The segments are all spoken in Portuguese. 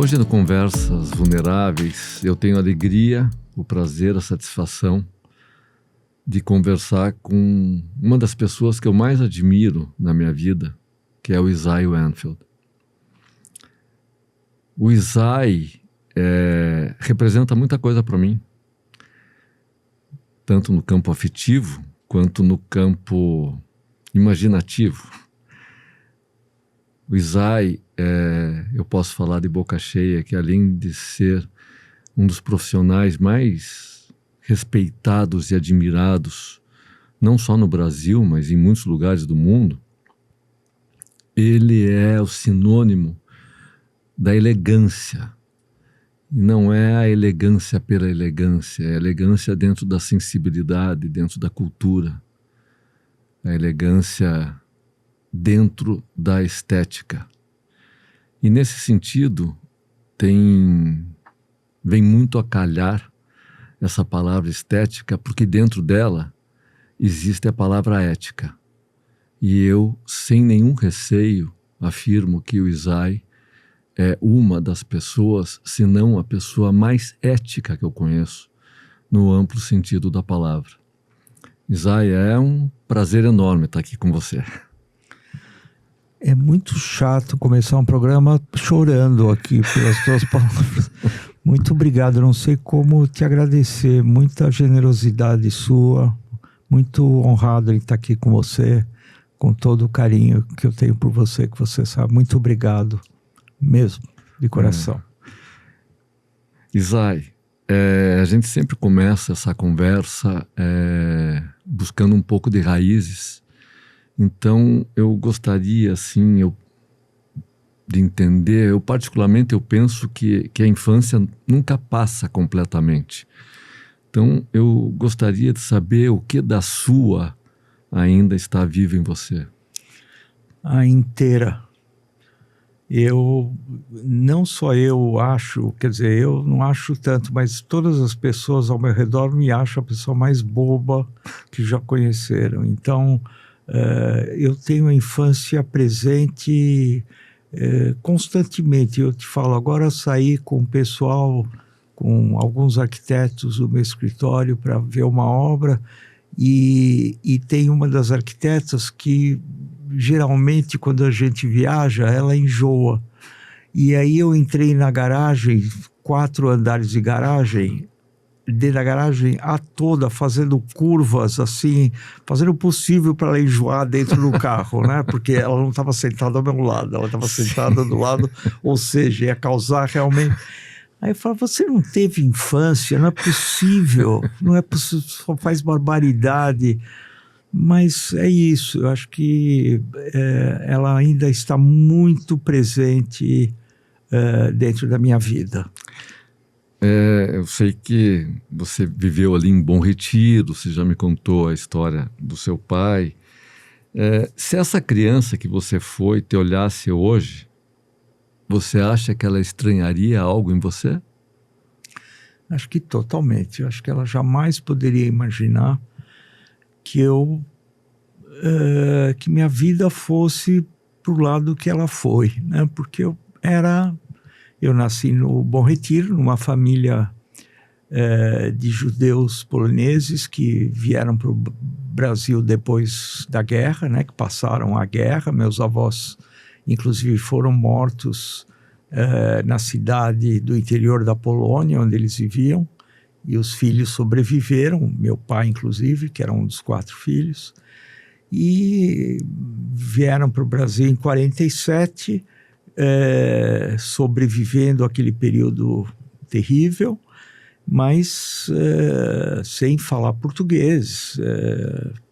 Hoje no Conversas Vulneráveis eu tenho a alegria, o prazer, a satisfação de conversar com uma das pessoas que eu mais admiro na minha vida, que é o Isaiah Weinfeld. O Isaiah representa muita coisa para mim, tanto no campo afetivo quanto no campo imaginativo. O Isaiah, eu posso falar de boca cheia que, além de ser um dos profissionais mais respeitados e admirados, não só no Brasil, mas em muitos lugares do mundo, ele é o sinônimo da elegância. E não é a elegância pela elegância, é a elegância dentro da sensibilidade, dentro da cultura, a elegância dentro da estética. E nesse sentido, vem muito a calhar essa palavra estética, porque dentro dela existe a palavra ética. E eu, sem nenhum receio, afirmo que o Isaiah é uma das pessoas, se não a pessoa mais ética que eu conheço, no amplo sentido da palavra. Isaiah, é um prazer enorme estar aqui com você. É muito chato começar um programa chorando aqui pelas tuas palavras. Muito obrigado, não sei como te agradecer, muita generosidade sua, muito honrado em estar aqui com você, com todo o carinho que eu tenho por você, que você sabe. Muito obrigado, mesmo, de coração. Isaiah, a gente sempre começa essa conversa buscando um pouco de raízes. Então, eu gostaria, assim, de entender, particularmente, eu penso que a infância nunca passa completamente. Então, eu gostaria de saber o que da sua ainda está vivo em você. A inteira. Não só eu acho, quer dizer, eu não acho tanto, mas todas as pessoas ao meu redor me acham a pessoa mais boba que já conheceram. Então, eu tenho a infância presente constantemente. Eu te falo, agora saí com o pessoal, com alguns arquitetos do meu escritório para ver uma obra e tem uma das arquitetas que geralmente quando a gente viaja ela enjoa. E aí eu entrei na garagem, 4 andares de garagem, dentro da garagem a toda, fazendo curvas assim, fazendo o possível para ela enjoar dentro do carro, né? Porque ela não estava sentada ao meu lado, ela estava sentada do lado, ou seja, ia causar realmente... Aí eu falo, você não teve infância, não é possível, não é possível, só faz barbaridade. Mas é isso, eu acho que ela ainda está muito presente dentro da minha vida. Eu sei que você viveu ali em Bom Retiro, você já me contou a história do seu pai. Se essa criança que você foi te olhasse hoje, você acha que ela estranharia algo em você? Acho que totalmente. Eu acho que ela jamais poderia imaginar que que minha vida fosse pro lado que ela foi, né? Porque eu nasci no Bom Retiro, numa família de judeus poloneses que vieram para o Brasil depois da guerra, né? Que passaram a guerra. Meus avós, inclusive, foram mortos na cidade do interior da Polônia, onde eles viviam, e os filhos sobreviveram, meu pai, inclusive, que era um dos 4 filhos, e vieram para o Brasil em 47, sobrevivendo aquele período terrível, mas sem falar português,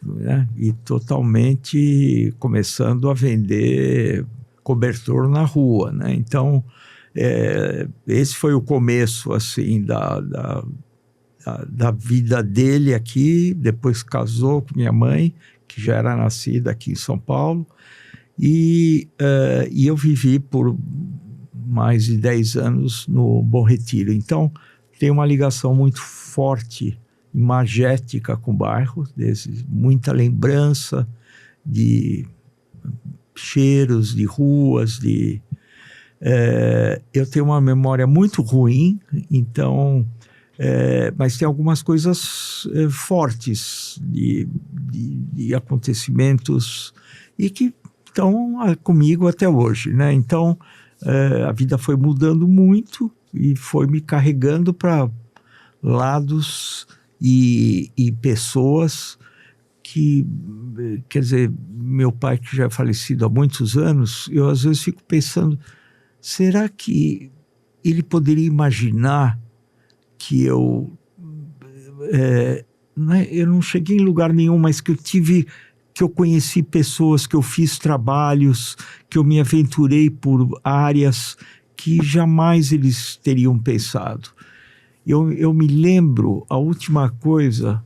né? E totalmente começando a vender cobertor na rua, né? Então, esse foi o começo, assim, da vida dele aqui. Depois casou com minha mãe, que já era nascida aqui em São Paulo, e eu vivi por mais de 10 anos no Bom Retiro. Então, tem uma ligação muito forte, imagética com o bairro, muita lembrança de cheiros, de ruas, Eu tenho uma memória muito ruim, então, mas tem algumas coisas fortes de acontecimentos e que estão comigo até hoje, né? Então, a vida foi mudando muito e foi me carregando para lados e pessoas que, quer dizer, meu pai, que já é falecido há muitos anos, eu às vezes fico pensando, será que ele poderia imaginar que eu não cheguei em lugar nenhum, mas que eu conheci pessoas, que eu fiz trabalhos, que eu me aventurei por áreas que jamais eles teriam pensado. Eu me lembro, a última coisa,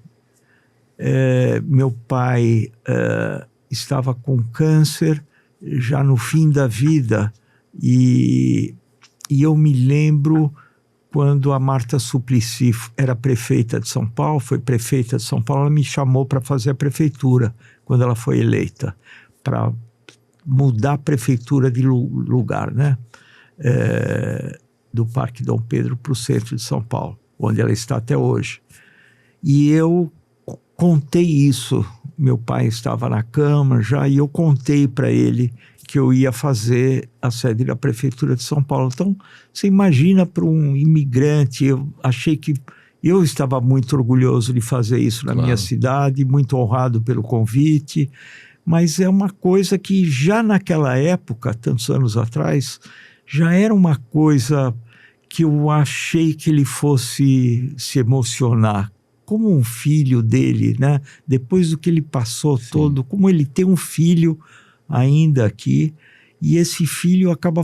meu pai estava com câncer, já no fim da vida, e eu me lembro quando a Marta Suplicy era prefeita de São Paulo, foi prefeita de São Paulo, ela me chamou para fazer a prefeitura, quando ela foi eleita, para mudar a prefeitura de lugar, né? Do Parque Dom Pedro para o centro de São Paulo, onde ela está até hoje. E eu contei isso, meu pai estava na cama já, e eu contei para ele que eu ia fazer a sede da Prefeitura de São Paulo. Então, você imagina para um imigrante, eu achei que eu estava muito orgulhoso de fazer isso na minha cidade, muito honrado pelo convite, mas é uma coisa que já naquela época, tantos anos atrás, já era uma coisa que eu achei que ele fosse se emocionar, como um filho dele, né? Depois do que ele passou todo, como ele tem um filho ainda aqui, e esse filho acaba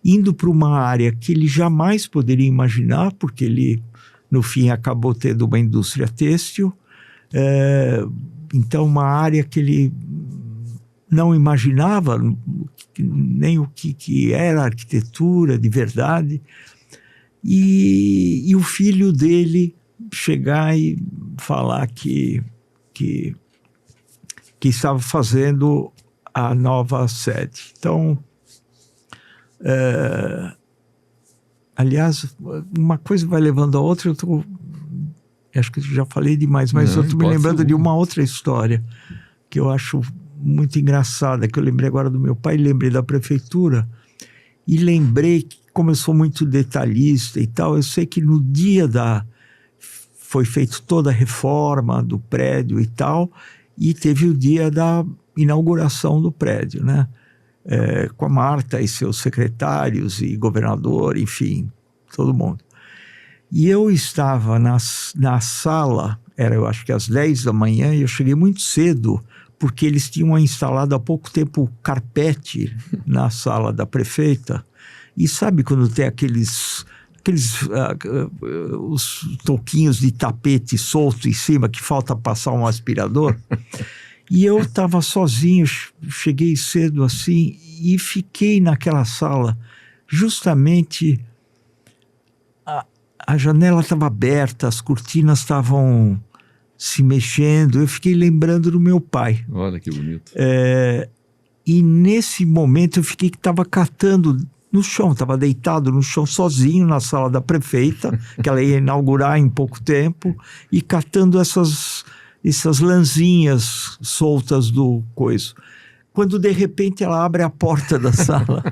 indo para uma área que ele jamais poderia imaginar, porque ele, no fim, acabou tendo uma indústria têxtil, então uma área que ele não imaginava nem o que era arquitetura de verdade, e o filho dele chegar e falar que estava fazendo a nova sede. Então, aliás, uma coisa vai levando a outra. Acho que eu já falei demais, mas eu estou me lembrando de uma outra história que eu acho muito engraçada, que eu lembrei agora do meu pai, lembrei da prefeitura, e lembrei que, como eu sou muito detalhista e tal, eu sei que no dia foi feita toda a reforma do prédio e tal, e teve o dia da inauguração do prédio, né? Com a Marta e seus secretários e governador, enfim, todo mundo. E eu estava na sala, eu acho que às 10 da manhã, e eu cheguei muito cedo, porque eles tinham instalado há pouco tempo carpete na sala da prefeita. E sabe quando tem os toquinhos de tapete solto em cima, que falta passar um aspirador? E eu estava sozinho, cheguei cedo assim, e fiquei naquela sala, justamente a janela estava aberta, as cortinas estavam se mexendo, eu fiquei lembrando do meu pai. Olha que bonito. E nesse momento eu fiquei que estava catando no chão, estava deitado no chão sozinho na sala da prefeita, que ela ia inaugurar em pouco tempo, e catando essas lãzinhas soltas do coiso. Quando de repente ela abre a porta da sala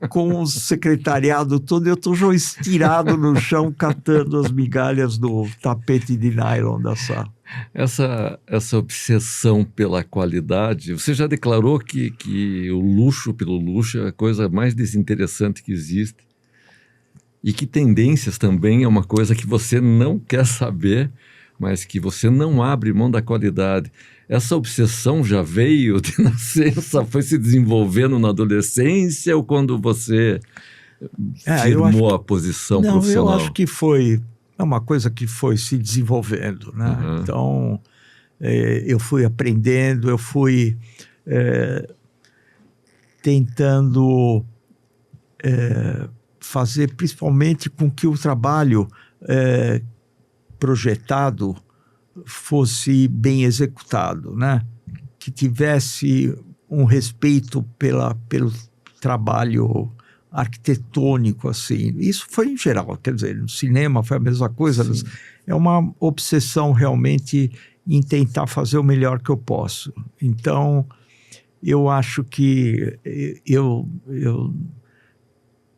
com o secretariado todo, eu estou já estirado no chão catando as migalhas do tapete de nylon da sala. Essa obsessão pela qualidade, você já declarou que o luxo pelo luxo é a coisa mais desinteressante que existe, e que tendências também é uma coisa que você não quer saber, mas que você não abre mão da qualidade. Essa obsessão já veio de nascença, foi se desenvolvendo na adolescência, ou quando você firmou a posição profissional? Eu acho que foi uma coisa que foi se desenvolvendo, né? Uhum. Então, eu fui aprendendo, eu fui tentando fazer principalmente com que o trabalho projetado fosse bem executado, né? Que tivesse um respeito pelo trabalho arquitetônico, assim. Isso foi em geral, quer dizer, no cinema foi a mesma coisa. Sim. É uma obsessão realmente em tentar fazer o melhor que eu posso. Então, eu acho que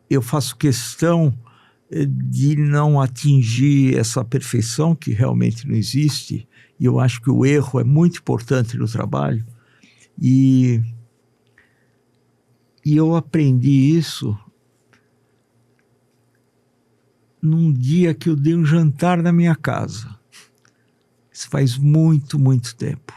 eu faço questão de não atingir essa perfeição que realmente não existe, e eu acho que o erro é muito importante no trabalho, e eu aprendi isso num dia que eu dei um jantar na minha casa. Isso faz muito, muito tempo.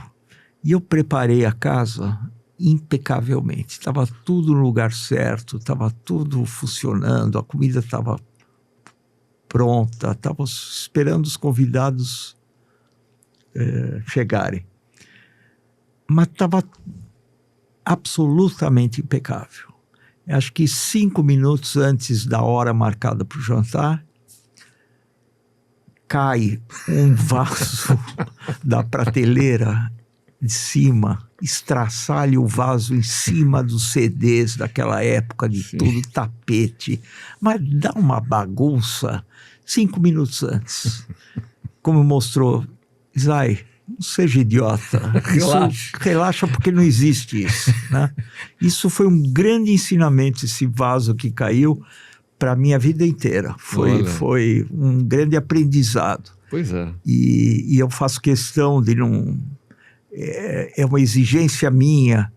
E eu preparei a casa impecavelmente. Estava tudo no lugar certo, estava tudo funcionando, a comida estava pronta, estava esperando os convidados chegarem. Mas estava absolutamente impecável. Acho que 5 minutos antes da hora marcada para o jantar, cai um vaso da prateleira de cima, estraçalha o vaso em cima dos CDs daquela época, de Sim. tudo, tapete. Mas dá uma bagunça 5 minutos antes. Como mostrou, Zay, não seja idiota. Relaxa, porque não existe isso, né? Isso foi um grande ensinamento, esse vaso que caiu, para a minha vida inteira. Foi um grande aprendizado. Pois é. E eu faço questão de não... É uma exigência minha.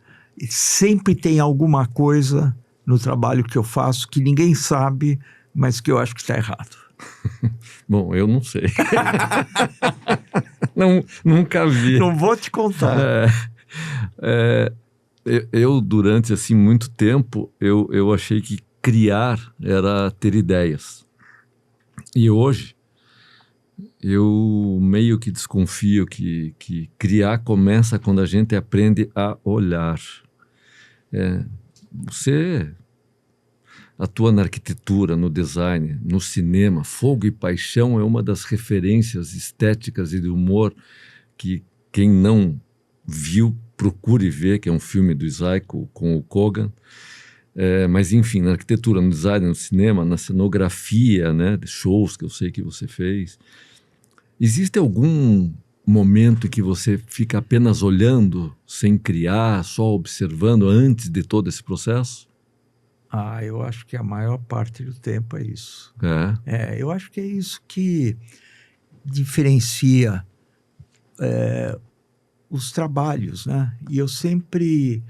Sempre tem alguma coisa no trabalho que eu faço que ninguém sabe, mas que eu acho que está errado. Bom, eu não sei. Nunca vi. Não vou te contar. Eu durante assim, muito tempo, eu achei que criar era ter ideias. E hoje, eu meio que desconfio que criar começa quando a gente aprende a olhar. Você atua na arquitetura, no design, no cinema. Fogo e Paixão é uma das referências estéticas e de humor que quem não viu, procure ver, que é um filme do Isaac com o Kogan. Mas enfim, na arquitetura, no design, no cinema, na cenografia, né, de shows que eu sei que você fez. Existe algum momento que você fica apenas olhando, sem criar, só observando antes de todo esse processo? Eu acho que a maior parte do tempo é isso. Eu acho que é isso que diferencia os trabalhos, né? E eu sempre...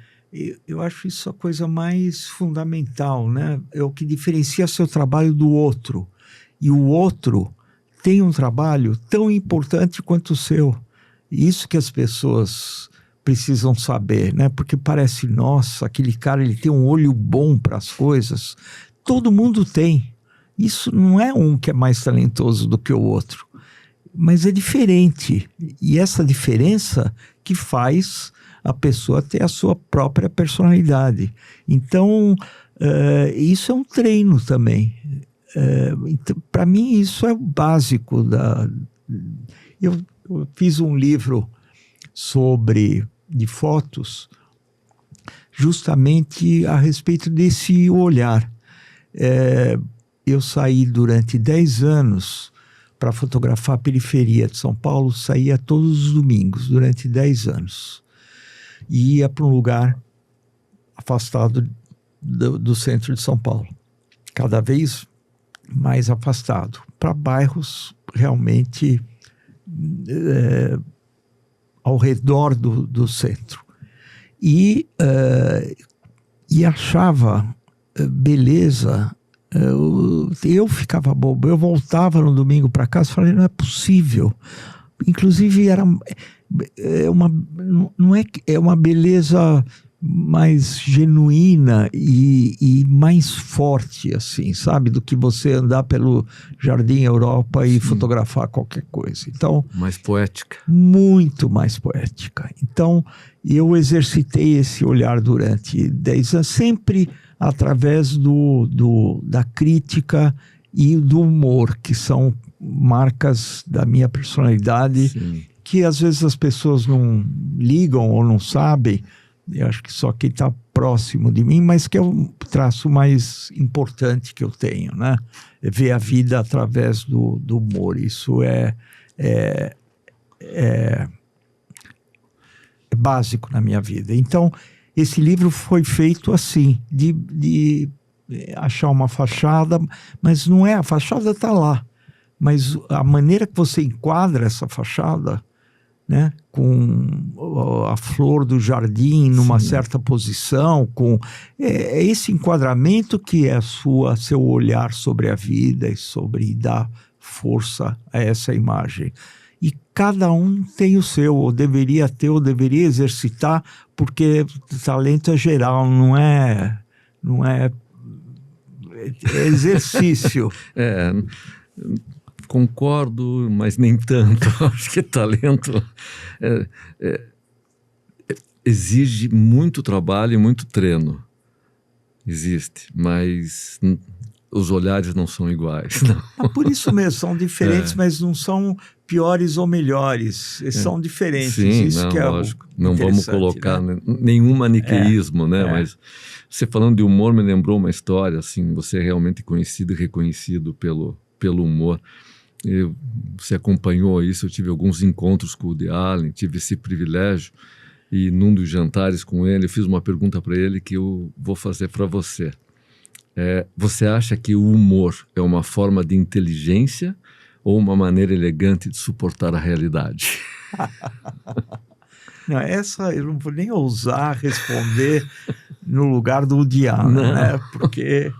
Eu acho isso a coisa mais fundamental, né? É o que diferencia seu trabalho do outro. E o outro tem um trabalho tão importante quanto o seu. Isso que as pessoas precisam saber, né? Porque parece, nossa, aquele cara, ele tem um olho bom para as coisas. Todo mundo tem. Isso não é um que é mais talentoso do que o outro. Mas é diferente. E essa diferença que faz a pessoa ter a sua própria personalidade. Então, isso é um treino também. Então, para mim, isso é o básico. Eu fiz um livro de fotos, justamente a respeito desse olhar. Eu saí durante 10 anos para fotografar a periferia de São Paulo, saía todos os domingos, durante 10 anos. E ia para um lugar afastado do centro de São Paulo, cada vez mais afastado, para bairros realmente ao redor do centro. E achava beleza. Eu ficava bobo. Eu voltava no domingo para casa e falei, não é possível. Inclusive é uma beleza mais genuína e mais forte, assim, sabe? Do que você andar pelo Jardim Europa e fotografar qualquer coisa. Então, mais poética. Muito mais poética. Então, eu exercitei esse olhar durante 10 anos, sempre através da crítica e do humor, que são marcas da minha personalidade. Sim. Que às vezes as pessoas não ligam ou não sabem. Eu acho que só quem está próximo de mim, mas que é o traço mais importante que eu tenho, né? É ver a vida através do humor. Isso é básico na minha vida. Então, esse livro foi feito assim, de achar uma fachada, mas não é, a fachada está lá. Mas a maneira que você enquadra essa fachada, né, com a flor do jardim numa certa posição, é esse enquadramento que é seu olhar sobre a vida e sobre dar força a essa imagem. E cada um tem o seu, ou deveria ter, ou deveria exercitar, porque talento é geral, não é exercício. Concordo, mas nem tanto. Acho que talento exige muito trabalho e muito treino. Existe, mas os olhares não são iguais. Não. Por isso mesmo, são diferentes, mas não são piores ou melhores. São diferentes. Sim, isso não, que é lógico. Não vamos colocar, né? Nenhum maniqueísmo, né? Mas você falando de humor me lembrou uma história, assim, você é realmente conhecido e reconhecido pelo humor. Você acompanhou isso, eu tive alguns encontros com o Woody Allen, tive esse privilégio, e num dos jantares com ele, eu fiz uma pergunta para ele que eu vou fazer para você. Você acha que o humor é uma forma de inteligência ou uma maneira elegante de suportar a realidade? Não, essa eu não vou nem ousar responder no lugar do Woody Allen, né? Porque...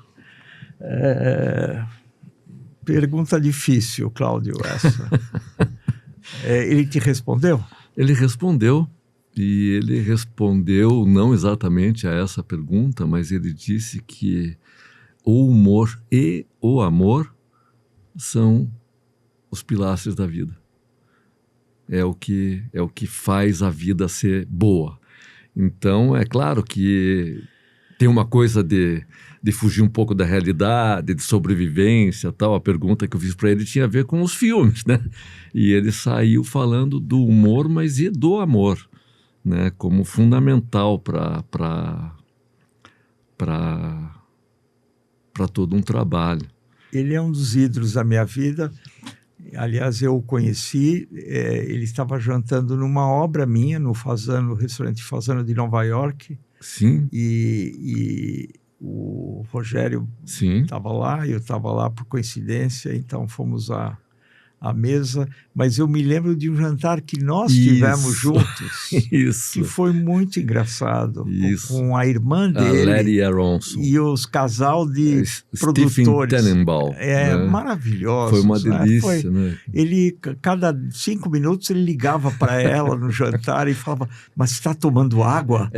pergunta difícil, Cláudio, essa. Ele te respondeu? Ele respondeu, e ele respondeu não exatamente a essa pergunta, mas ele disse que o humor e o amor são os pilastres da vida. É o que faz a vida ser boa. Então, é claro que tem uma coisa de fugir um pouco da realidade, de sobrevivência, tal. A pergunta que eu fiz para ele tinha a ver com os filmes, né? E ele saiu falando do humor, mas e do amor, né? Como fundamental para todo um trabalho. Ele é um dos ídolos da minha vida. Aliás, eu o conheci, ele estava jantando numa obra minha, no restaurante Fazano de Nova York. Sim. E o Rogério estava lá, eu estava lá por coincidência, então fomos à mesa, mas eu me lembro de um jantar que nós tivemos juntos, que foi muito engraçado, com a irmã dele, Larry Aronson, e os casal de produtores. Stephen Tannenbaum. Maravilhoso. Foi uma delícia, né? Ele, cada 5 minutos, ele ligava para ela no jantar e falava, mas você está tomando água?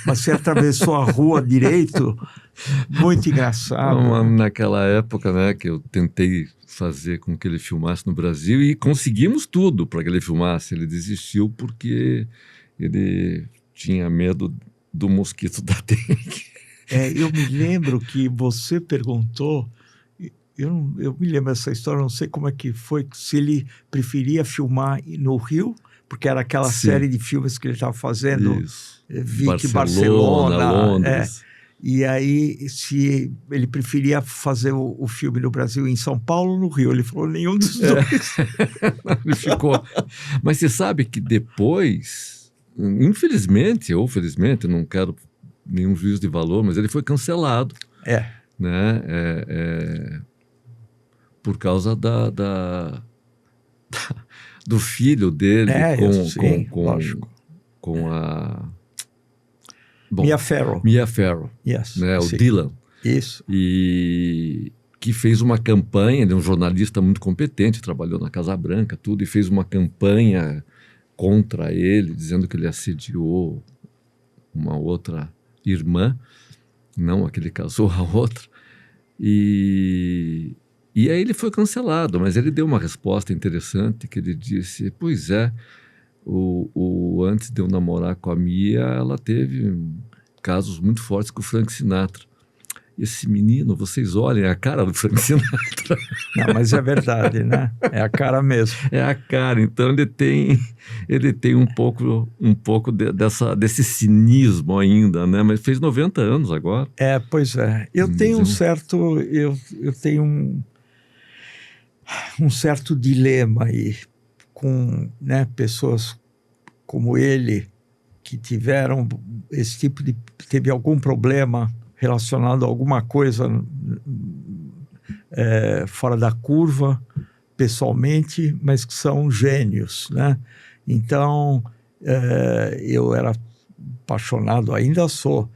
Mas você atravessou a rua direito? Muito engraçado. Naquela época, né, que eu tentei fazer com que ele filmasse no Brasil e conseguimos tudo para que ele filmasse. Ele desistiu porque ele tinha medo do mosquito da dengue. Eu me lembro que você perguntou, eu me lembro dessa história, não sei como é que foi, se ele preferia filmar no Rio, porque era aquela série de filmes que ele estava fazendo, Vicky, Barcelona, Londres. E aí, se ele preferia fazer o filme no Brasil, em São Paulo ou no Rio? Ele falou, nenhum dos dois. Ele ficou. Mas você sabe que depois, infelizmente ou felizmente, não quero nenhum juízo de valor, mas ele foi cancelado. Né? Por causa do filho dele com a... Bom, Mia Farrow, né, o Dylan. Isso. E que fez uma campanha, ele é um jornalista muito competente, trabalhou na Casa Branca, tudo, e fez uma campanha contra ele, dizendo que ele assediou uma outra irmã, não a que ele casou, a outra. E aí ele foi cancelado, mas ele deu uma resposta interessante, que ele disse, pois é, antes de eu namorar com a Mia, ela teve casos muito fortes com o Frank Sinatra. esse menino, vocês olhem, é a cara do Frank Sinatra. Não, mas é verdade, né? É a cara mesmo. É a cara, então ele tem um pouco desse cinismo ainda, né? Mas fez 90 anos agora. Pois é. Eu tenho eu tenho um certo dilema aí com, né, pessoas como ele que tiveram esse tipo de... teve algum problema relacionado a alguma coisa fora da curva, pessoalmente, mas que são gênios, né? Então, eu era apaixonado, ainda sou,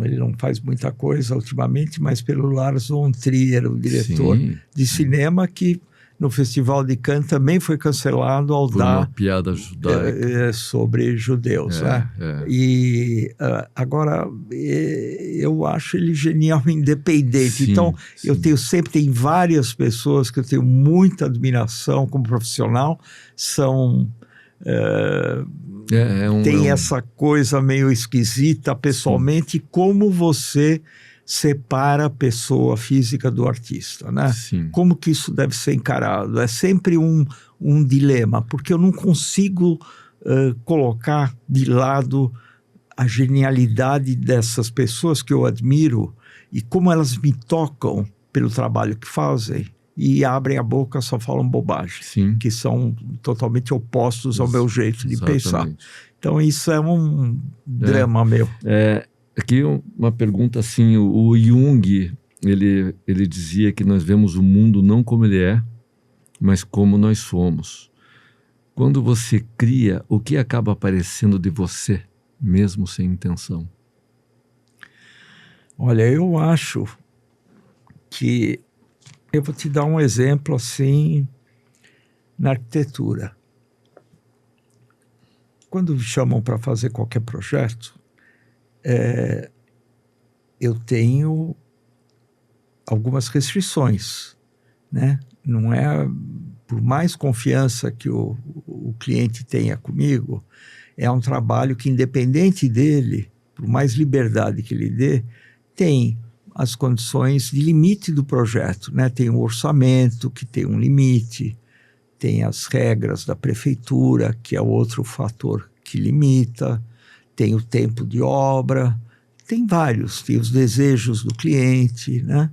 ele não faz muita coisa ultimamente, mas pelo Lars von Trier, o diretor de cinema, que no Festival de Cannes também foi cancelado ao por dar uma piada judaica sobre judeus, né? E agora eu acho ele genial, independente. Então eu sempre tenho várias pessoas que eu tenho muita admiração como profissional, são tem essa coisa meio esquisita pessoalmente, como você separa a pessoa física do artista, né? Como que isso deve ser encarado? É sempre um dilema, porque eu não consigo colocar de lado a genialidade dessas pessoas que eu admiro e como elas me tocam pelo trabalho que fazem e abrem a boca, só falam bobagem, que são totalmente opostos ao meu jeito de pensar. Então isso é um drama meu. Aqui uma pergunta assim, o Jung, ele dizia que nós vemos o mundo não como ele é, mas como nós somos. Quando você cria, o que acaba aparecendo de você, mesmo sem intenção? Olha, eu acho que... eu vou te dar um exemplo assim, na arquitetura. Quando me chamam para fazer qualquer projeto, eu tenho algumas restrições, né? Não é, por mais confiança que o cliente tenha comigo, é um trabalho que, independente dele, por mais liberdade que ele dê, tem as condições de limite do projeto, né? Tem um orçamento que tem um limite, tem as regras da prefeitura, que é outro fator que limita, tem o tempo de obra, tem vários, tem os desejos do cliente, né?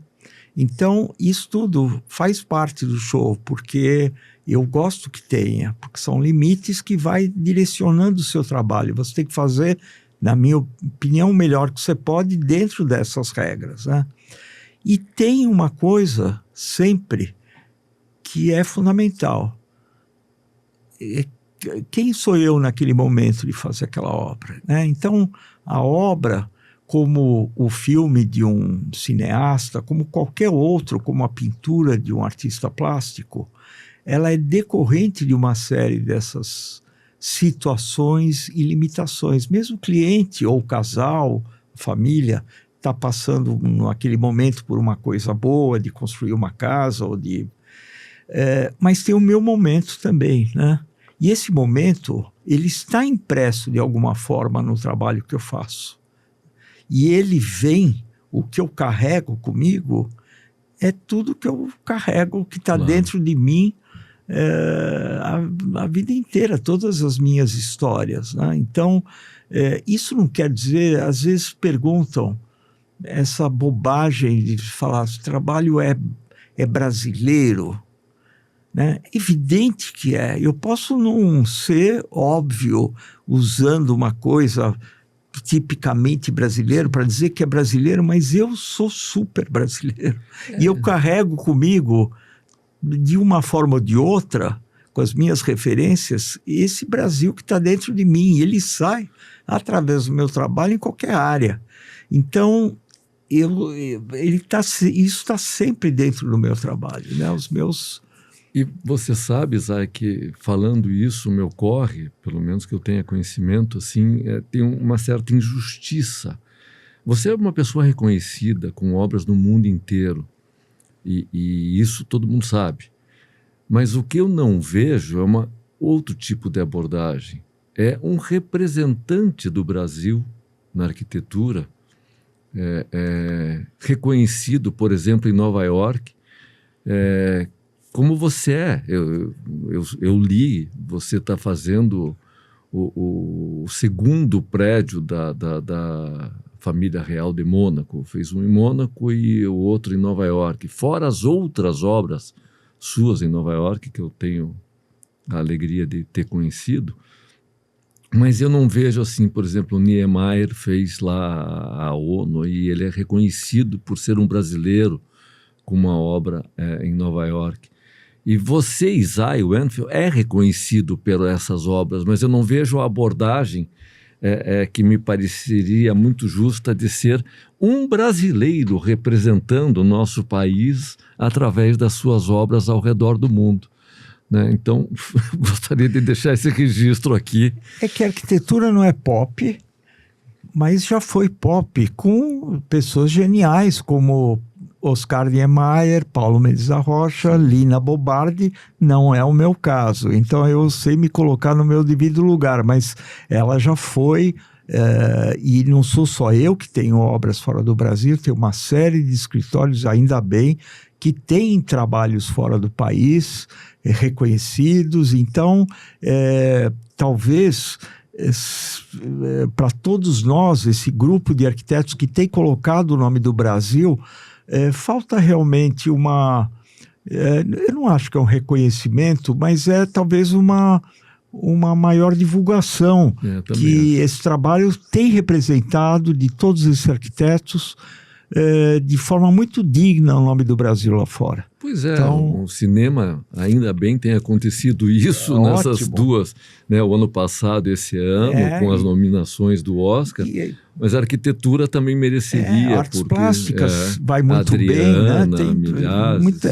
Então, isso tudo faz parte do show, porque eu gosto que tenha, porque são limites que vai direcionando o seu trabalho. Você tem que fazer, na minha opinião, o melhor que você pode dentro dessas regras, né? E tem uma coisa, sempre, que é fundamental. Quem sou eu naquele momento de fazer aquela obra, né? Então, a obra, como o filme de um cineasta, como qualquer outro, como a pintura de um artista plástico, ela é decorrente de uma série dessas situações e limitações. Mesmo o cliente ou o casal, família, está passando naquele momento por uma coisa boa, de construir uma casa, ou de... mas tem o meu momento também, né? E esse momento, ele está impresso de alguma forma no trabalho que eu faço. E ele vem, o que eu carrego comigo, é tudo que eu carrego, que está dentro de mim a vida inteira, todas as minhas histórias, né? Então, isso não quer dizer, às vezes perguntam, essa bobagem de falar, o trabalho é brasileiro, né? Evidente que é. Eu posso não ser óbvio usando uma coisa tipicamente brasileiro para dizer que é brasileiro, mas eu sou super brasileiro. E eu carrego comigo, de uma forma ou de outra, com as minhas referências, esse Brasil que está dentro de mim. Ele sai através do meu trabalho em qualquer área. Então, isso está sempre dentro do meu trabalho, né? Os meus... E você sabe, Zay, que falando isso me ocorre, pelo menos que eu tenha conhecimento, assim, tem uma certa injustiça. Você é uma pessoa reconhecida com obras no mundo inteiro, e isso todo mundo sabe. Mas o que eu não vejo é outro tipo de abordagem. É um representante do Brasil na arquitetura reconhecido, por exemplo, em Nova York, como você é. Eu li, você está fazendo o segundo prédio da família real de Mônaco. Fez um em Mônaco e o outro em Nova York. Fora as outras obras suas em Nova York, que eu tenho a alegria de ter conhecido. Mas eu não vejo assim, por exemplo, o Niemeyer fez lá a ONU e ele é reconhecido por ser um brasileiro com uma obra em Nova York. E você, Isaiah Weinfeld, é reconhecido por essas obras, mas eu não vejo a abordagem que me pareceria muito justa de ser um brasileiro representando o nosso país através das suas obras ao redor do mundo. Né? Então, gostaria de deixar esse registro aqui. É que a arquitetura não é pop, mas já foi pop com pessoas geniais como Oscar Niemeyer, Paulo Mendes da Rocha, Lina Bobardi. Não é o meu caso. Então eu sei me colocar no meu devido lugar, mas ela já foi, e não sou só eu que tenho obras fora do Brasil, tem uma série de escritórios, ainda bem, que têm trabalhos fora do país, reconhecidos. Então, talvez para todos nós, esse grupo de arquitetos que tem colocado o nome do Brasil, falta realmente uma... eu não acho que é um reconhecimento, mas é talvez uma maior divulgação que esse trabalho tem representado de todos esses arquitetos de forma muito digna o nome do Brasil lá fora. Pois é, então, o cinema, ainda bem tem acontecido isso nessas ótimo. Duas, né, o ano passado e esse ano, com as nominações do Oscar, mas a arquitetura também mereceria. Artes plásticas vai muito Adriana, bem, né? Tem Milhazes. Muito,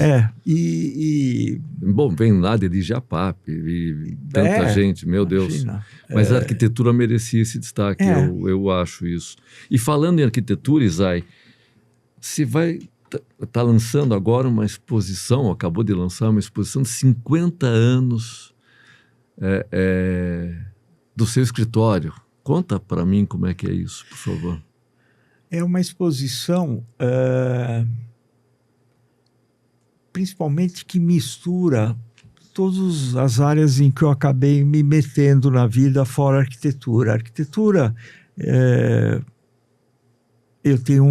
Bom, vem lá de Japap e tanta gente, meu Deus. Mas a arquitetura merecia esse destaque, eu acho isso. E falando em arquitetura, Isai, você está lançando agora uma exposição, acabou de lançar uma exposição de 50 anos do seu escritório. Conta para mim como é que é isso, por favor. É uma exposição principalmente que mistura todas as áreas em que eu acabei me metendo na vida fora a arquitetura. A arquitetura... eu tenho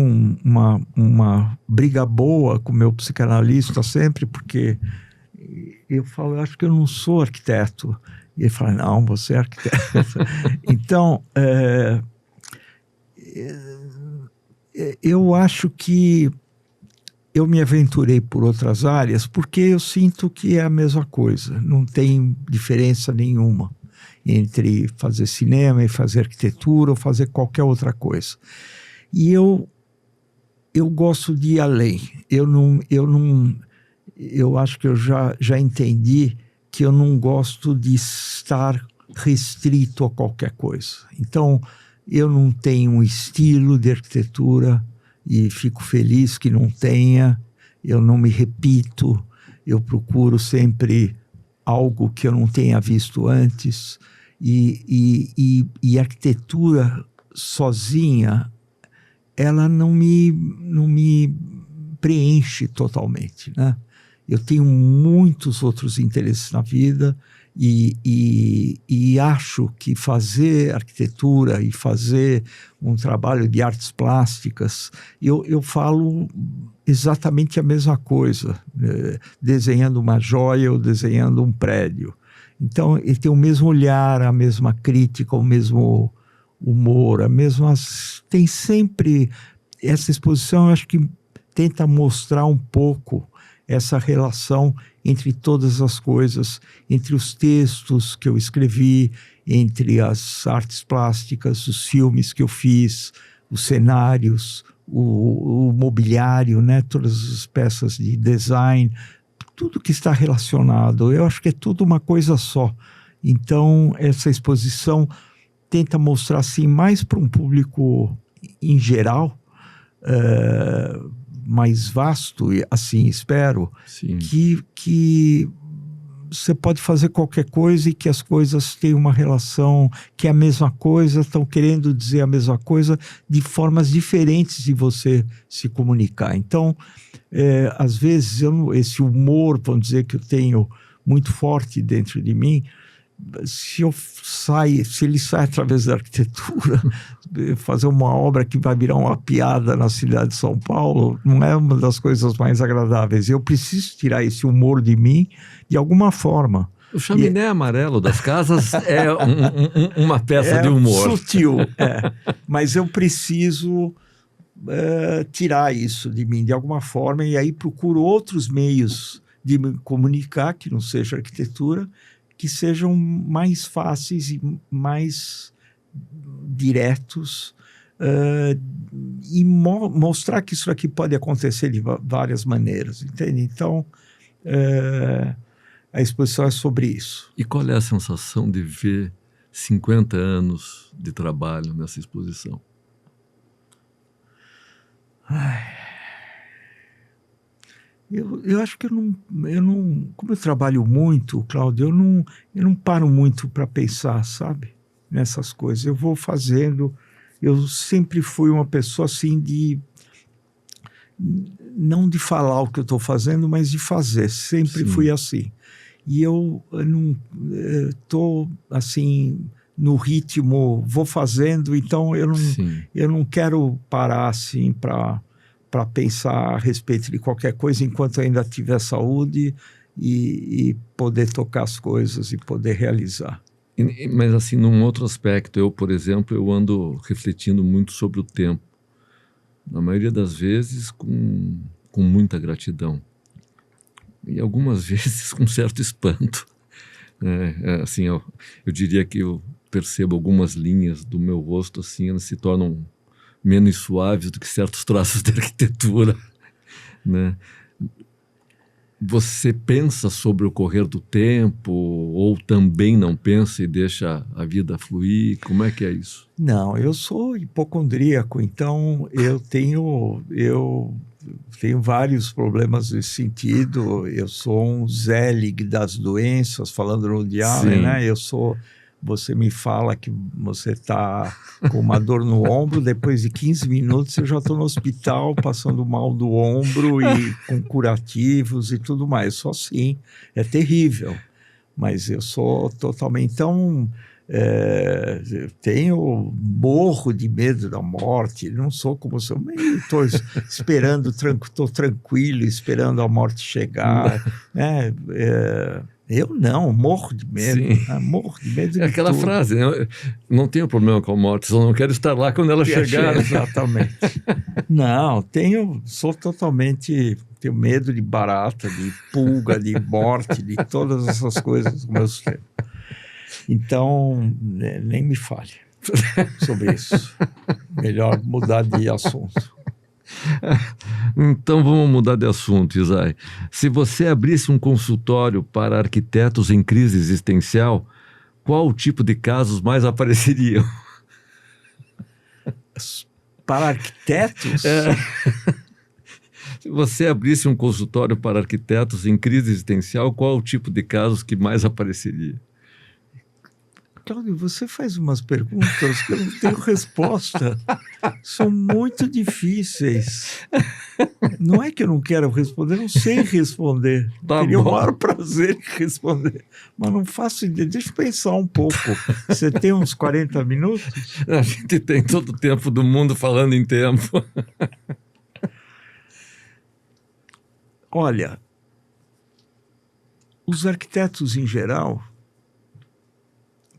uma briga boa com o meu psicanalista sempre, porque eu falo, eu acho que eu não sou arquiteto. E ele fala, não, você é arquiteto. Então, eu acho que eu me aventurei por outras áreas porque eu sinto que é a mesma coisa. Não tem diferença nenhuma entre fazer cinema e fazer arquitetura ou fazer qualquer outra coisa. E eu gosto de ir além. Eu acho que eu já entendi que eu não gosto de estar restrito a qualquer coisa. Então, eu não tenho um estilo de arquitetura e fico feliz que não tenha. Eu não me repito. Eu procuro sempre algo que eu não tenha visto antes. E a arquitetura sozinha, ela não me preenche totalmente, né? Eu tenho muitos outros interesses na vida e acho que fazer arquitetura e fazer um trabalho de artes plásticas, eu falo exatamente a mesma coisa, desenhando uma joia ou desenhando um prédio. Então, ele tem o mesmo olhar, a mesma crítica, o mesmo humor, tem sempre essa exposição. Eu acho que tenta mostrar um pouco essa relação entre todas as coisas, entre os textos que eu escrevi, entre as artes plásticas, os filmes que eu fiz, os cenários, o mobiliário, né? Todas as peças de design, tudo que está relacionado. Eu acho que é tudo uma coisa só. Então, essa exposição tenta mostrar assim mais para um público em geral, mais vasto, assim espero, que você pode fazer qualquer coisa e que as coisas têm uma relação, que é a mesma coisa, estão querendo dizer a mesma coisa de formas diferentes de você se comunicar. Então, às vezes, esse humor, vamos dizer, que eu tenho muito forte dentro de mim, se ele sai através da arquitetura, fazer uma obra que vai virar uma piada na cidade de São Paulo, não é uma das coisas mais agradáveis. Eu preciso tirar esse humor de mim de alguma forma. O chaminé amarelo das casas é uma peça de humor. Sutil, mas eu preciso tirar isso de mim de alguma forma, e aí procuro outros meios de me comunicar, que não seja arquitetura, que sejam mais fáceis e mais diretos, e mostrar que isso aqui pode acontecer de várias maneiras, entende? Então, a exposição é sobre isso. E qual é a sensação de ver 50 anos de trabalho nessa exposição? Eu acho que eu não, como eu trabalho muito, Cláudio, eu não paro muito para pensar, sabe, nessas coisas. Eu vou fazendo. Eu sempre fui uma pessoa assim não de falar o que eu estou fazendo, mas de fazer. Sempre fui assim. E eu não estou assim no ritmo, vou fazendo. Então eu não quero parar assim para pensar a respeito de qualquer coisa enquanto ainda tiver saúde e poder tocar as coisas e poder realizar. Mas assim, num outro aspecto, eu, por exemplo, eu ando refletindo muito sobre o tempo. Na maioria das vezes com muita gratidão. E algumas vezes com certo espanto. Assim, eu diria que eu percebo algumas linhas do meu rosto, assim, elas se tornam menos suaves do que certos traços de arquitetura, né? Você pensa sobre o correr do tempo ou também não pensa e deixa a vida fluir? Como é que é isso? Não, eu sou hipocondríaco, então eu tenho vários problemas nesse sentido. Eu sou um Zelig das doenças, falando no Allen, né? Você me fala que você está com uma dor no ombro, depois de 15 minutos eu já estou no hospital passando mal do ombro e com curativos e tudo mais. Eu sou assim, é terrível, mas eu sou totalmente... Então, eu morro de medo da morte, não sou como se eu estou esperando, estou tranquilo, esperando a morte chegar, né? Eu não, morro de medo, né? Morro de medo de aquela tudo. frase, né? Não tenho problema com a morte, só não quero estar lá quando ela chegar. Exatamente. Não, tenho medo de barata, de pulga, de morte, de todas essas coisas do meu tempo. Então, nem me fale sobre isso. Melhor mudar de assunto. Então vamos mudar de assunto, Isai. Se você abrisse um consultório para arquitetos em crise existencial, qual tipo de casos mais apareceriam? Para arquitetos? Se você abrisse um consultório para arquitetos em crise existencial, qual o tipo de casos que mais apareceria? Cláudio, você faz umas perguntas que eu não tenho resposta. São muito difíceis. Não é que eu não quero responder, eu não sei responder. Teria o maior prazer em responder, mas não faço ideia. Deixa eu pensar um pouco. Você tem uns 40 minutos? A gente tem todo o tempo do mundo falando em tempo. Olha, os arquitetos em geral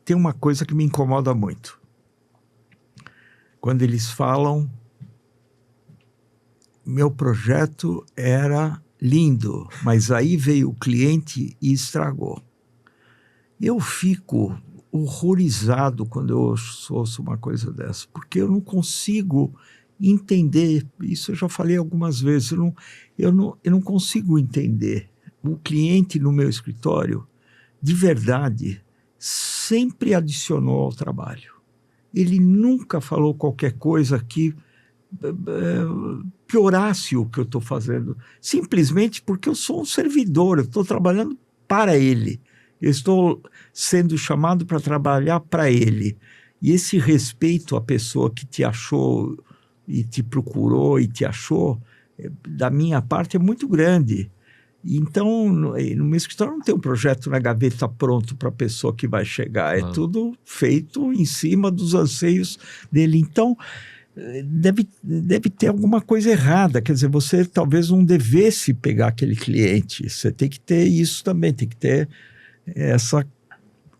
tem uma coisa que me incomoda muito. Quando eles falam, meu projeto era lindo, mas aí veio o cliente e estragou. Eu fico horrorizado quando eu ouço uma coisa dessa, porque eu não consigo entender, isso eu já falei algumas vezes, eu não consigo entender. O cliente no meu escritório, de verdade, sempre adicionou ao trabalho. Ele nunca falou qualquer coisa que piorasse o que eu estou fazendo, simplesmente porque eu sou um servidor, eu estou trabalhando para ele. Eu estou sendo chamado para trabalhar para ele. E esse respeito à pessoa que te achou e te procurou e te achou, da minha parte, é muito grande. Então, no meu escritório não tem um projeto na gaveta pronto para a pessoa que vai chegar. É tudo feito em cima dos anseios dele. Então, deve ter alguma coisa errada. Quer dizer, você talvez não devesse pegar aquele cliente. Você tem que ter isso também, tem que ter essa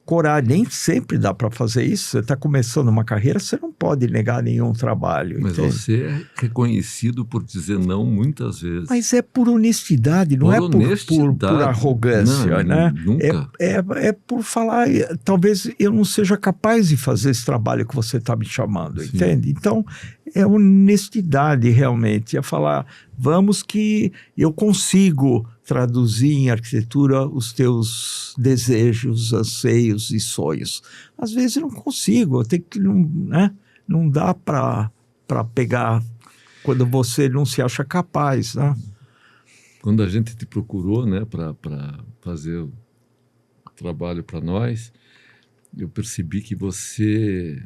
coragem. Nem sempre dá para fazer isso. Você está começando uma carreira, você não pode negar nenhum trabalho. Mas entende? você é reconhecido por dizer não muitas vezes. Mas é por honestidade, não é por arrogância, não, né? Nunca. É por falar, talvez eu não seja capaz de fazer esse trabalho que você está me chamando, Sim. entende? Então, é honestidade realmente, é falar, vamos que eu consigo traduzir em arquitetura os teus desejos, anseios e sonhos. Às vezes eu não consigo, eu tenho que, não dá para pegar quando você não se acha capaz, né? Quando a gente te procurou, né, para fazer o trabalho para nós, eu percebi que você...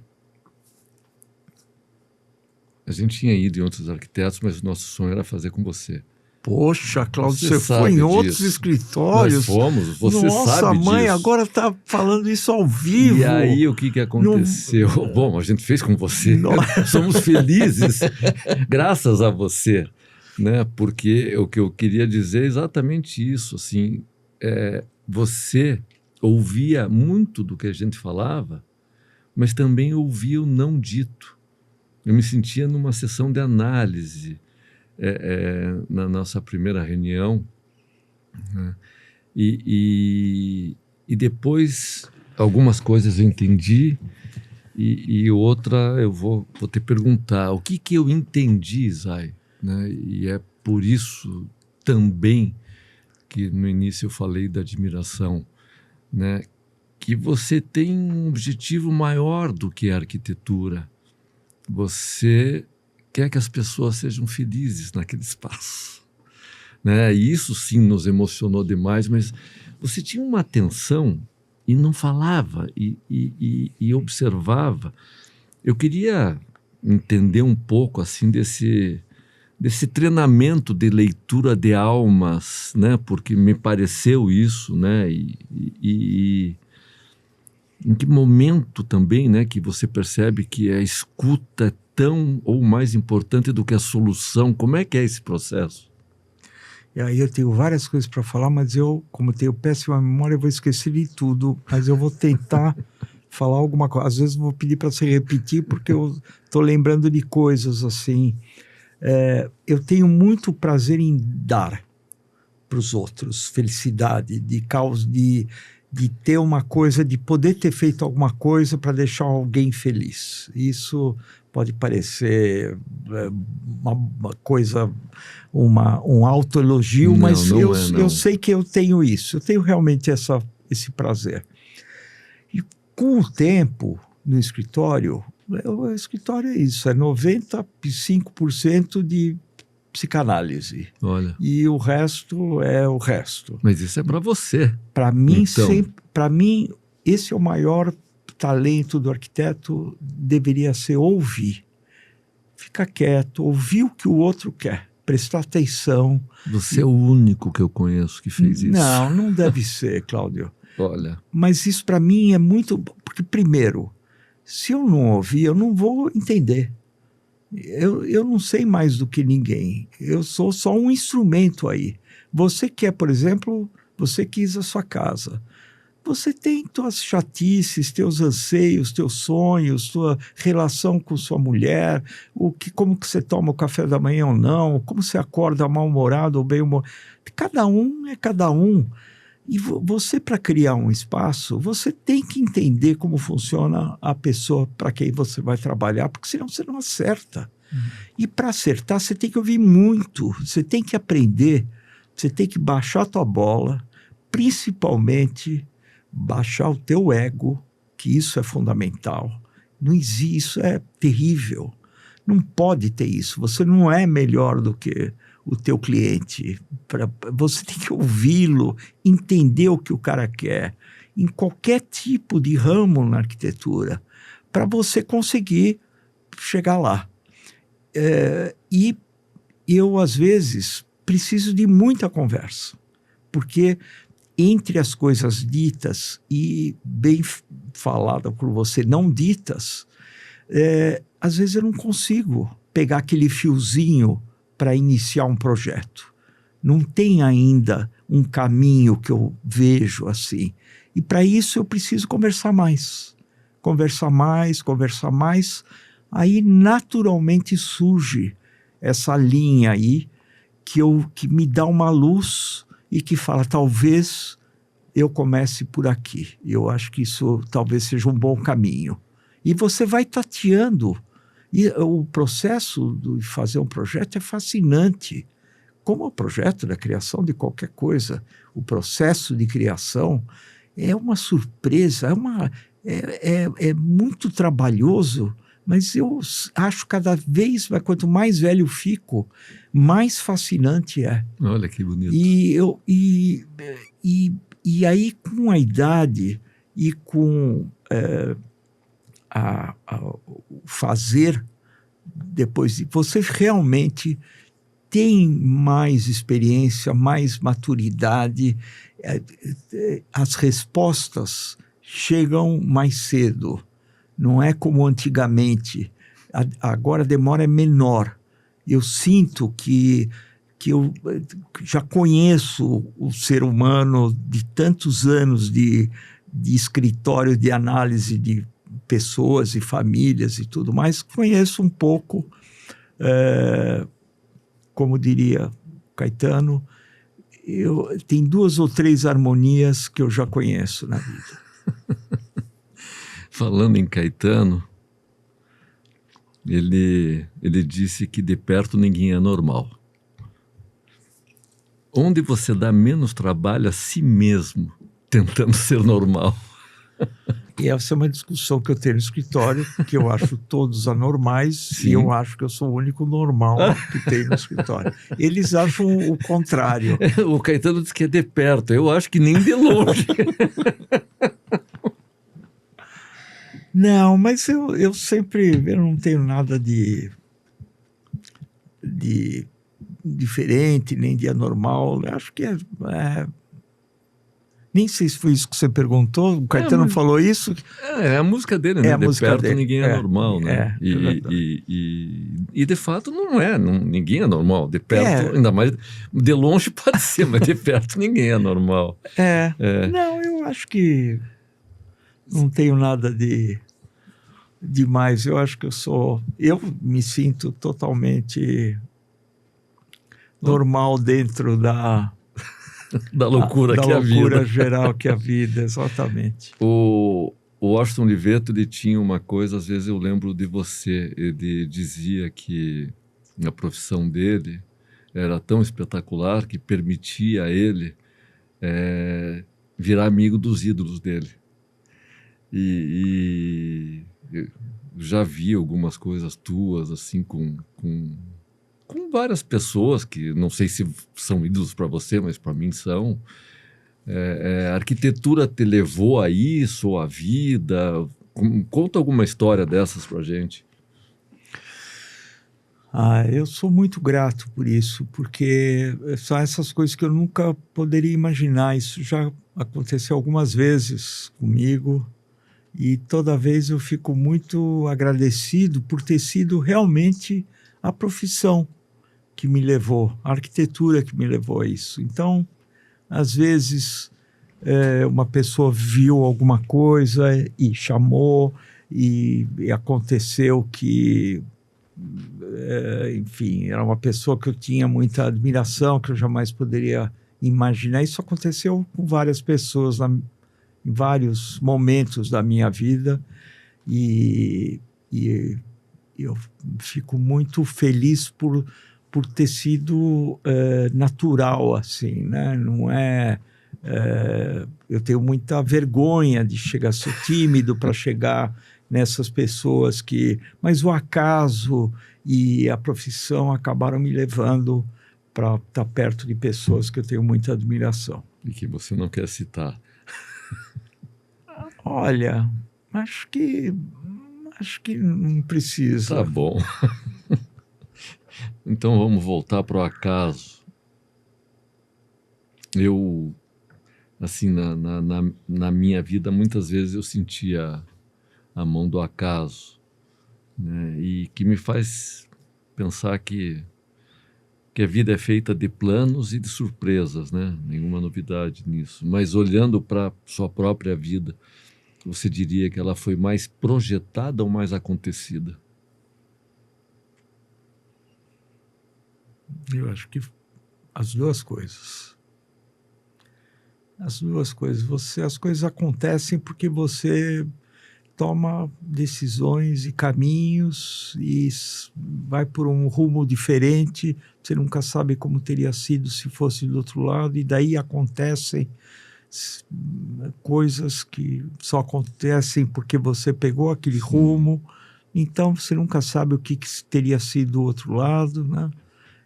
A gente tinha ido em outros arquitetos, mas o nosso sonho era fazer com você. Poxa, Cláudio, você foi em outros escritórios? Nós fomos, você Nossa, sabe disso. Nossa, mãe, agora está falando isso ao vivo. E aí, o que aconteceu? Bom, a gente fez com você. Somos felizes graças a você, né? Porque o que eu queria dizer é exatamente isso, assim, você ouvia muito do que a gente falava, mas também ouvia o não dito. Eu me sentia numa sessão de análise, na nossa primeira reunião, né? E depois algumas coisas eu entendi e outra eu vou te perguntar o que eu entendi, Zay, né? E é por isso também que no início eu falei da admiração, né? Que você tem um objetivo maior do que a arquitetura. Você quer que as pessoas sejam felizes naquele espaço, né? E isso sim nos emocionou demais, mas você tinha uma atenção e não falava e observava. Eu queria entender um pouco assim desse treinamento de leitura de almas, né? Porque me pareceu isso, né? E em que momento também, né, que você percebe que a escuta é tão ou mais importante do que a solução? Como é que é esse processo? E aí eu tenho várias coisas para falar, mas eu, como tenho péssima memória, eu vou esquecer de tudo, mas eu vou tentar falar alguma coisa. Às vezes eu vou pedir para você repetir, porque eu estou lembrando de coisas assim. Eu tenho muito prazer em dar para os outros felicidade, de ter uma coisa, de poder ter feito alguma coisa para deixar alguém feliz. Isso pode parecer uma coisa, um autoelogio, mas eu sei que eu tenho isso. Eu tenho realmente esse prazer. E com o tempo, no escritório, o escritório é isso, é 95% de psicanálise. Olha. E o resto é o resto. Mas isso é para você. Para mim, esse é o maior talento do arquiteto, deveria ser ouvir. Ficar quieto, ouvir o que o outro quer, prestar atenção. Você é o único que eu conheço que fez isso. Não deve ser, Cláudio. Olha. Mas isso para mim é muito... Porque, primeiro, se eu não ouvir, eu não vou entender. Eu não sei mais do que ninguém. Eu sou só um instrumento aí. Você quer, por exemplo, você quis a sua casa. Você tem tuas chatices, teus anseios, teus sonhos, tua relação com sua mulher, como que você toma o café da manhã ou não, como você acorda mal-humorado ou bem-humorado. Cada um é cada um. E você, para criar um espaço, você tem que entender como funciona a pessoa para quem você vai trabalhar, porque senão você não acerta. E para acertar, você tem que ouvir muito, você tem que aprender, você tem que baixar a tua bola, principalmente baixar o teu ego, que isso é fundamental. Não existe, isso é terrível. Não pode ter isso. Você não é melhor do que o teu cliente. Você tem que ouvi-lo, entender o que o cara quer em qualquer tipo de ramo na arquitetura, para você conseguir chegar lá. E eu, às vezes, preciso de muita conversa, porque entre as coisas ditas e bem faladas por você, não ditas, às vezes eu não consigo pegar aquele fiozinho para iniciar um projeto. Não tem ainda um caminho que eu vejo assim. E para isso eu preciso conversar mais. Conversar mais, conversar mais. Aí naturalmente surge essa linha aí que me dá uma luz e que fala, talvez eu comece por aqui. Eu acho que isso talvez seja um bom caminho. E você vai tateando. E o processo de fazer um projeto é fascinante. Como o projeto da criação de qualquer coisa, o processo de criação é uma surpresa, é muito trabalhoso, mas eu acho cada vez, quanto mais velho eu fico, mais fascinante é. Olha que bonito. E aí, com a idade e com o fazer, depois de você realmente tem mais experiência, mais maturidade, as respostas chegam mais cedo. Não é como antigamente. Agora a demora é menor. Eu sinto que eu já conheço o ser humano de tantos anos de escritório de análise de pessoas e famílias e tudo mais. Conheço um pouco, como diria Caetano, tem 2 ou 3 harmonias que eu já conheço na vida. Falando em Caetano, ele disse que de perto ninguém é normal. Onde você dá menos trabalho a si mesmo, tentando ser normal? E essa é uma discussão que eu tenho no escritório, que eu acho todos anormais. Sim. E eu acho que eu sou o único normal que tem no escritório. Eles acham o contrário. O Caetano diz que é de perto, eu acho que nem de longe. Não, mas eu sempre, eu não tenho nada de diferente, nem de anormal. Eu acho que nem sei se foi isso que você perguntou, o Caetano falou isso. É a música dele, né? De perto dele. Ninguém é normal, né? E de fato não é, ninguém é normal. De perto, ainda mais, de longe pode ser, mas de perto ninguém é normal. Não, eu acho que não tenho nada de demais. Eu acho que eu me sinto totalmente normal dentro da loucura que é a vida. Da loucura geral que é a vida, exatamente. O Washington Oliveto, ele tinha uma coisa, às vezes eu lembro de você, ele dizia que a profissão dele era tão espetacular que permitia a ele virar amigo dos ídolos dele. E eu já vi algumas coisas tuas, assim, com várias pessoas que não sei se são ídolos para você, mas para mim são. A arquitetura te levou a isso, ou a vida? Conta alguma história dessas para a gente. Eu sou muito grato por isso, porque são essas coisas que eu nunca poderia imaginar. Isso já aconteceu algumas vezes comigo e toda vez eu fico muito agradecido por ter sido realmente a profissão que me levou, a arquitetura que me levou a isso. Então, às vezes, uma pessoa viu alguma coisa e chamou, e aconteceu que, enfim, era uma pessoa que eu tinha muita admiração, que eu jamais poderia imaginar. Isso aconteceu com várias pessoas em vários momentos da minha vida, e eu fico muito feliz por ter sido natural, assim, né? Não eu tenho muita vergonha de ser tímido para chegar nessas pessoas mas o acaso e a profissão acabaram me levando para estar perto de pessoas que eu tenho muita admiração. E que você não quer citar. Olha, acho que não Tá precisa. bom. Então vamos voltar para o acaso. Eu, assim, na minha vida, muitas vezes eu sentia a mão do acaso, né? E que me faz pensar que a vida é feita de planos e de surpresas, né? Nenhuma novidade nisso. Mas olhando para sua própria vida, você diria que ela foi mais projetada ou mais acontecida? Eu acho que as duas coisas. As duas coisas. As coisas acontecem porque você toma decisões e caminhos e vai por um rumo diferente. Você nunca sabe como teria sido se fosse do outro lado, e daí acontecem coisas que só acontecem porque você pegou aquele Sim. rumo. Então você nunca sabe o que teria sido do outro lado, né?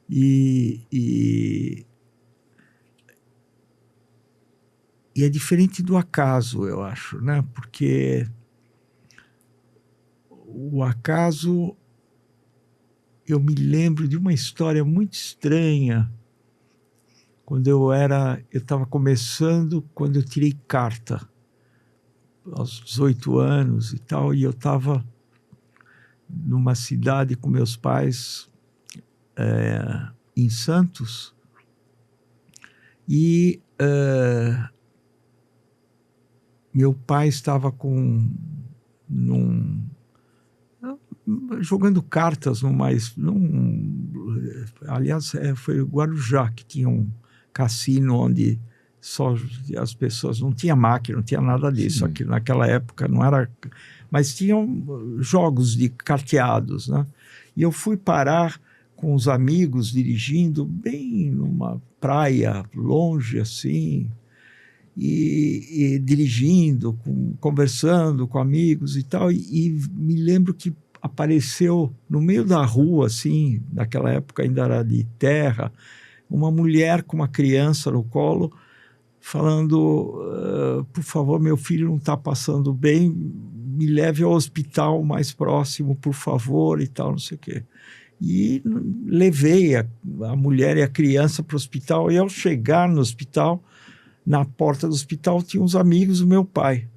E é diferente do acaso, eu acho, né? Porque o acaso, eu me lembro de uma história muito estranha. Quando eu estava começando, quando eu tirei carta, aos 18 anos e tal, e eu estava numa cidade com meus pais, em Santos, e meu pai estava jogando cartas aliás, foi o Guarujá, que tinha um cassino onde só as pessoas, não tinha máquina, não tinha nada disso. Sim. Aqui, naquela época não era, mas tinham jogos de carteados, né? E eu fui parar com os amigos dirigindo bem numa praia longe assim, e dirigindo, conversando com amigos e tal, e me lembro que apareceu no meio da rua, assim, naquela época ainda era de terra, uma mulher com uma criança no colo, falando, por favor, meu filho não está passando bem, me leve ao hospital mais próximo, por favor, e tal, não sei o quê. E levei a mulher e a criança para o hospital, e ao chegar no hospital, na porta do hospital, tinha uns amigos do meu pai.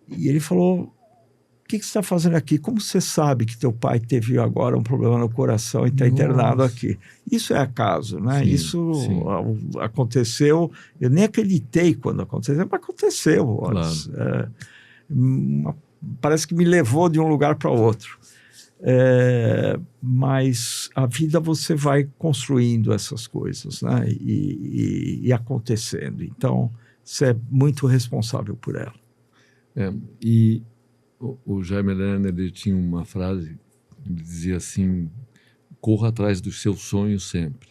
E ele falou: o que você está fazendo aqui? Como você sabe que teu pai teve agora um problema no coração e está internado aqui? Isso é acaso, né? Sim, Isso sim. aconteceu. Eu nem acreditei quando aconteceu, mas aconteceu. Claro. Parece que me levou de um lugar para outro. Mas a vida você vai construindo essas coisas, né? E acontecendo. Então, você é muito responsável por ela. E o Jaime Lerner, ele tinha uma frase, ele dizia assim: corra atrás dos seus sonhos sempre.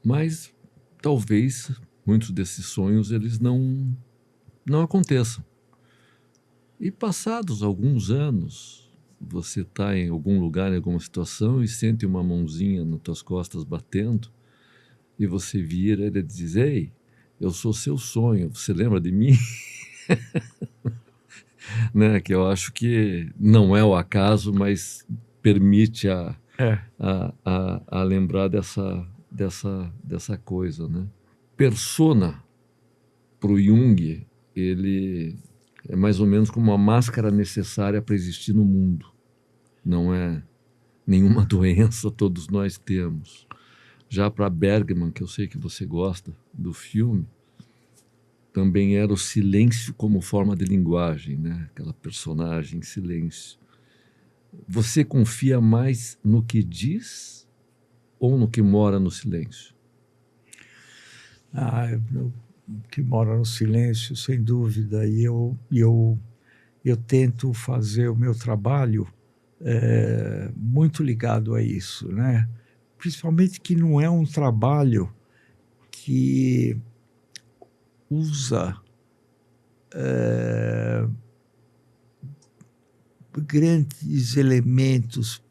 Mas talvez muitos desses sonhos eles não aconteçam. E passados alguns anos, você está em algum lugar, em alguma situação, e sente uma mãozinha nas tuas costas batendo, e você vira, ele diz: ei, eu sou seu sonho, você lembra de mim? Né? Que eu acho que não é o acaso, mas permite a lembrar dessa coisa, né? Persona, para o Jung, ele é mais ou menos como uma máscara necessária para existir no mundo. Não é nenhuma doença, todos nós temos. Já para Bergman, que eu sei que você gosta do filme, também era o silêncio como forma de linguagem, né? Aquela personagem em silêncio. Você confia mais no que diz ou no que mora no silêncio? Que mora no silêncio, sem dúvida. E eu tento fazer o meu trabalho muito ligado a isso, né? Principalmente que não é um trabalho que usa grandes elementos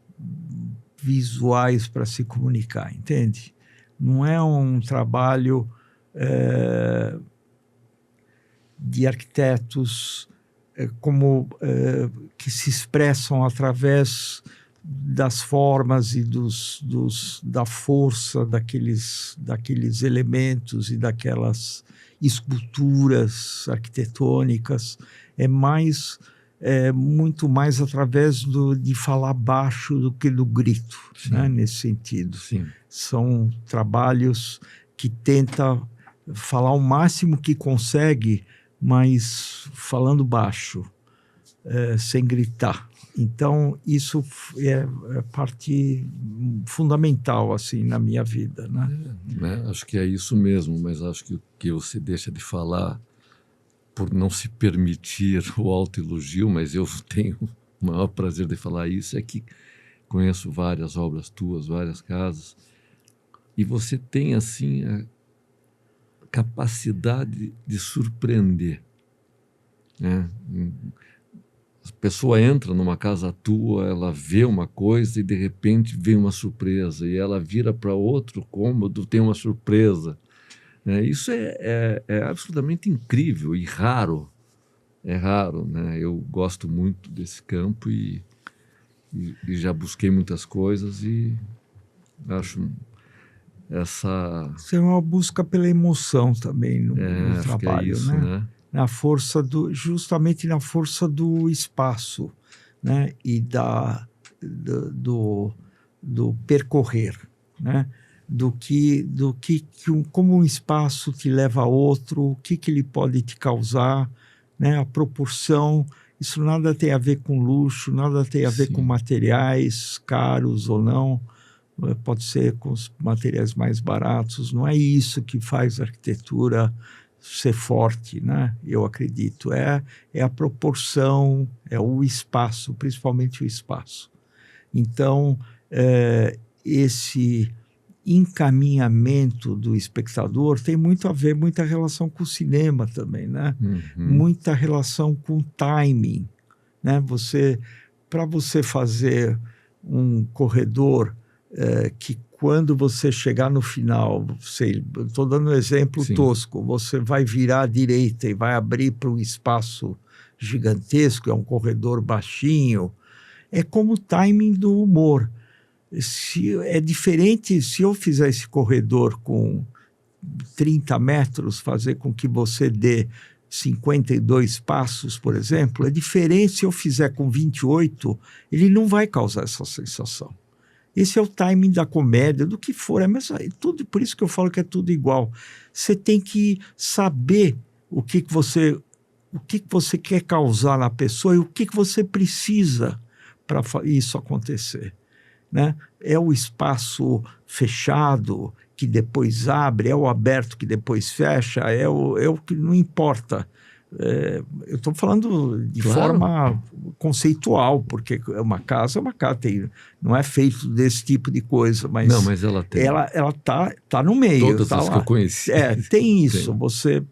visuais para se comunicar, entende? Não é um trabalho de arquitetos que se expressam através das formas e da força daqueles elementos e daquelas esculturas arquitetônicas. Muito mais através de falar baixo do que do grito, né? Nesse sentido. Sim. São trabalhos que tentam falar o máximo que consegue, mas falando baixo, sem gritar. Então, isso é parte fundamental assim, na minha vida. Né? Acho que é isso mesmo, mas acho que o que você deixa de falar por não se permitir o autoelogio, mas eu tenho o maior prazer de falar isso, é que conheço várias obras tuas, várias casas, e você tem assim a capacidade de surpreender, né? A pessoa entra numa casa tua, ela vê uma coisa e de repente vem uma surpresa, e ela vira para outro cômodo, tem uma surpresa. Isso é absolutamente incrível e raro. É raro, né? Eu gosto muito desse campo e já busquei muitas coisas e acho essa... Isso é uma busca pela emoção também no trabalho, isso, né? Justamente na força do espaço, né? E do percorrer, né? Como um espaço te leva a outro, o que ele pode te causar, né? A proporção, isso nada tem a ver com luxo, nada tem a ver com materiais caros ou não, pode ser com os materiais mais baratos, não é isso que faz a arquitetura ser forte, né? Eu acredito, é a proporção, é o espaço, principalmente o espaço. Então, esse encaminhamento do espectador tem muita relação com o cinema também, né? Muita relação com o timing, né? Para você fazer um corredor que quando você chegar no final, estou dando um exemplo tosco, você vai virar à direita e vai abrir para um espaço gigantesco, é um corredor baixinho, é como o timing do humor. É diferente se eu fizer esse corredor com 30 metros, fazer com que você dê 52 passos, por exemplo, é diferente se eu fizer com 28, ele não vai causar essa sensação. Esse é o timing da comédia, do que for, tudo, por isso que eu falo que é tudo igual. Você tem que saber o que você quer causar na pessoa e o que você precisa para isso acontecer, né? É o espaço fechado que depois abre, é o aberto que depois fecha, é o que não importa. Eu estou falando de forma conceitual, porque uma casa, não é feito desse tipo de coisa, mas, não, mas ela tem. Ela tá no meio. Todas as que eu conheci. Tem isso. Você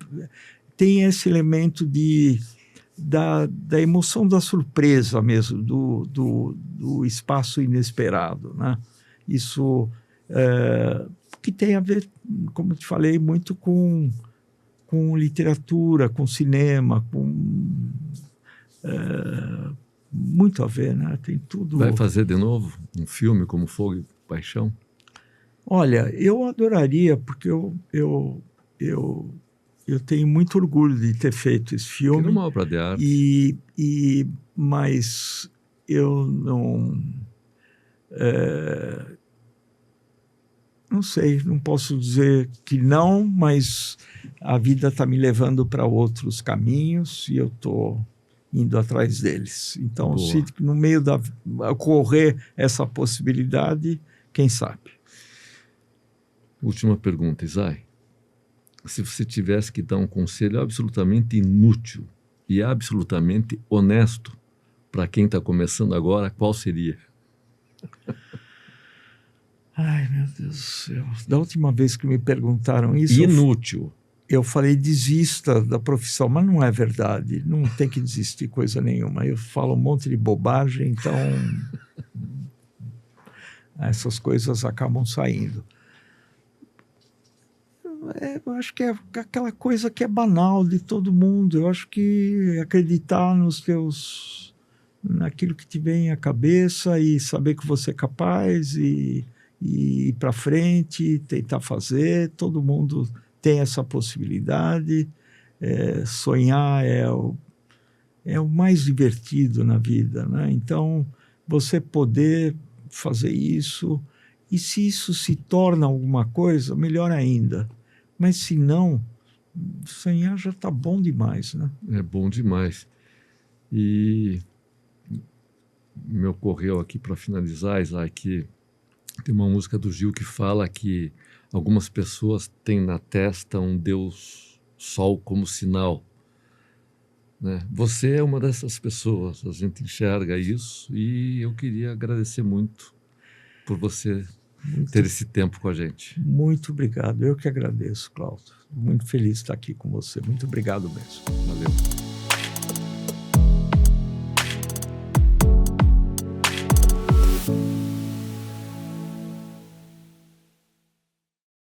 tem esse elemento da emoção da surpresa mesmo, do espaço inesperado, né? Isso que tem a ver, como eu te falei, muito com literatura, com cinema, muito a ver, né? Tem tudo. Vai fazer de novo um filme como Fogo e Paixão? Olha, eu adoraria, porque eu tenho muito orgulho de ter feito esse filme. É uma obra de arte. Mas eu não sei, não posso dizer que não, mas a vida está me levando para outros caminhos e eu estou indo atrás deles. Então, se no meio ocorrer essa possibilidade, quem sabe? Última pergunta, Isai. Se você tivesse que dar um conselho absolutamente inútil e absolutamente honesto para quem está começando agora, qual seria? Ai, meu Deus do céu. Da última vez que me perguntaram isso... Inútil. Eu falei, desista da profissão, mas não é verdade. Não tem que desistir coisa nenhuma. Eu falo um monte de bobagem, então... essas coisas acabam saindo. Eu acho que é aquela coisa que é banal de todo mundo. Eu acho que acreditar naquilo que te vem à cabeça e saber que você é capaz e ir para frente, tentar fazer. Todo mundo tem essa possibilidade. Sonhar é o mais divertido na vida, né? Então, você poder fazer isso, e se isso se torna alguma coisa, melhor ainda. Mas se não, sonhar já está bom demais, né? É bom demais. E me ocorreu aqui para finalizar, Isaac, que tem uma música do Gil que fala que algumas pessoas têm na testa um Deus Sol como sinal, né? Você é uma dessas pessoas, a gente enxerga isso, e eu queria agradecer muito por você ter esse tempo com a gente. Muito obrigado. Eu que agradeço, Cláudio. Muito feliz de estar aqui com você. Muito obrigado mesmo. Valeu.